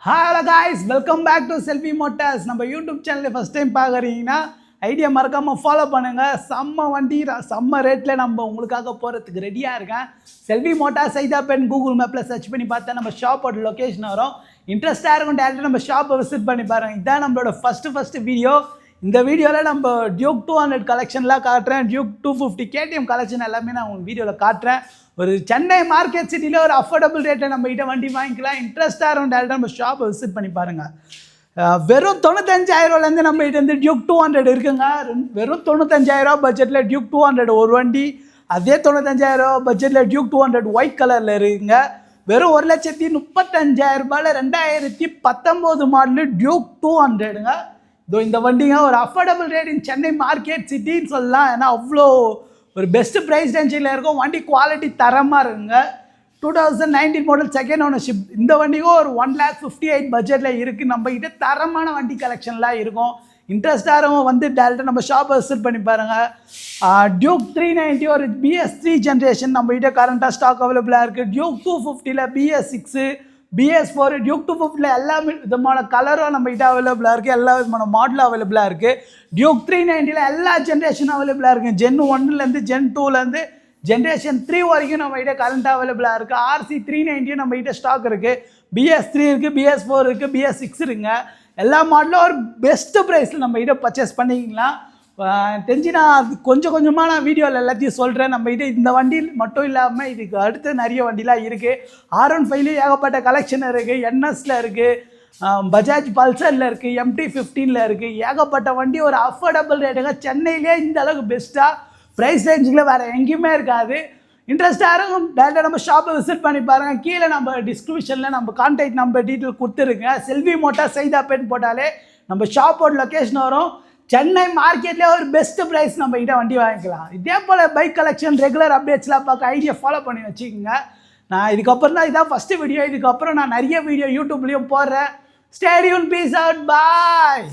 Hello guys, welcome back to Selvi motors. நம்ம YouTube சேனலில் first time பார்க்குறீங்கன்னா ஐடியா மறக்காமல் ஃபாலோ பண்ணுங்கள். செம்ம வண்டி செம்ம ரேட்டில் நம்ம உங்களுக்காக போகிறதுக்கு ரெடியாக இருக்கேன். செல்வி மோட்டார்ஸ் சைதாப்பேட் கூகுள் மேப்பில் சர்ச் பண்ணி பார்த்தா நம்ம ஷாப்போட லொக்கேஷன் வரும். இன்ட்ரெஸ்ட்டாக இருக்கும் டேரக்டாக நம்ம ஷாப்பை விசிட் பண்ணி பாருங்கள். இதுதான் நம்மளோட ஃபஸ்ட்டு வீடியோ. இந்த வீடியோவில் நம்ம டியூக் 200 கலெக்ஷன்லாம் காட்டுறேன். டியூக் 250 KTM கலெக்ஷன் எல்லாமே நான் உங்களுக்கு வீடியோவில் காட்டுறேன். ஒரு சென்னை மார்க்கெட் சிட்டியில் ஒரு அஃபோர்டபுள் ரேட்டில் நம்ம கிட்ட வண்டி வாங்கிக்கலாம். இன்ட்ரெஸ்ட்டாக இருக்கும் டேரக்டாக நம்ம ஷாப்பை விசிட் பண்ணி பாருங்கள். வெறும் 95,000 நம்ம கிட்ட வந்து டியூக் 200 இருக்குங்க. வெறும் 95,000 பட்ஜெட்டில் டியூக் 200 ஒரு வண்டி. அதே 95,000 பட்ஜெட்டில் டியூக் 200 ஒயிட் கலரில் இருக்குங்க. வெறும் 1,35,000 2019 மாடலு டியூக் 200ங்க. இந்த வண்டிங்க ஒரு அஃபோர்டபுள் ரேட் இன் சென்னை மார்க்கெட் சிட்டின்னு சொல்லலாம். ஏன்னா அவ்வளோ ஒரு பெஸ்ட்டு ப்ரைஸ் ரேஞ்சில் இருக்கும். வண்டி குவாலிட்டி தரமாக இருக்குங்க. 2019 மாடல் செகண்ட் ஓனர்ஷிப். இந்த வண்டிக்கும் ஒரு 1,58,000 பட்ஜெட்டில் இருக்குது. நம்மகிட்ட தரமான வண்டி கலெக்ஷன்லாம் இருக்கும். இன்ட்ரெஸ்டாக வந்து டேரெக்டாக நம்ம ஷாப்பை விசிட் பண்ணி பாருங்கள். டியூக் 390 ஒரு BS3 ஜென்ரேஷன் நம்மகிட்ட கரண்ட்டாக ஸ்டாக் அவைலபிளாக இருக்குது. டியூக் 250ல் BS6 BS4 டியூக் 250ல் எல்லா விதமான கலரும் நம்மகிட்ட அவைலபிளாக இருக்குது. எல்லா விதமான மாடலும் அவைலபிளாக இருக்குது. டியூக் 390ல் எல்லா ஜென்ரேஷனும் அவைலபிளாக இருக்குது. Gen 1லேருந்து Gen 2லேருந்து ஜென்ரேஷன் 3 வரைக்கும் நம்மகிட்ட கரண்ட்டாக அவைலபிளாக இருக்குது. RC 390 நம்மகிட்ட ஸ்டாக் இருக்குது. BS3 இருக்குது, BS4 இருக்குது, BS6 இருக்குங்க. எல்லா மாடலும் ஒரு பெஸ்ட்டு ப்ரைஸில் நம்மகிட்ட பர்ச்சேஸ் பண்ணிக்கலாம். தெரிஞ்சு நான் கொஞ்சம் கொஞ்சமாக நான் வீடியோவில் எல்லாத்தையும் சொல்கிறேன். நம்ம இந்த வண்டி மட்டும் இல்லாமல் இதுக்கு அடுத்து நிறைய வண்டிலாம் இருக்குது. R15 ஏகப்பட்ட கலெக்ஷன் இருக்குது. NSல இருக்குது, பஜாஜ் பல்சரில் இருக்குது, MT-15ல் இருக்குது. ஏகப்பட்ட வண்டி ஒரு அஃபோர்டபுள் ரேட்டுங்க. சென்னையிலே இந்த அளவுக்கு பெஸ்ட்டாக ப்ரைஸ் ரேஞ்சில் வேறு எங்கேயுமே இருக்காது. இன்ட்ரெஸ்ட்டாக இருக்கும் டேரெக்டாக நம்ம ஷாப்பை விசிட் பண்ணி பாருங்கள். கீழே நம்ம டிஸ்கிரிப்ஷனில் நம்ம கான்டாக்ட் நம்பர் டீட்டெயில் கொடுத்துருங்க. செல்வி மோட்டார் சைதாப்பேட் போட்டாலே நம்ம ஷாப்போட லொக்கேஷன் வரும். சென்னை மார்க்கெட்லேயே ஒரு பெஸ்ட்டு ப்ரைஸ் நம்ம கிட்ட வண்டி வாங்கிக்கலாம். இதே போல் பைக் கலெக்ஷன் ரெகுலர் அப்டேட்ஸ்லாம் பார்க்க ஐடியா ஃபாலோ பண்ணி வச்சுக்கோங்க. நான் இதுக்கப்புறம் தான் இதான் ஃபஸ்ட்டு வீடியோ. இதுக்கப்புறம் நான் நிறைய வீடியோ யூடியூப்லேயும் போடுறேன். ஸ்டே டியூன், பீஸ் அவுட், பாய்.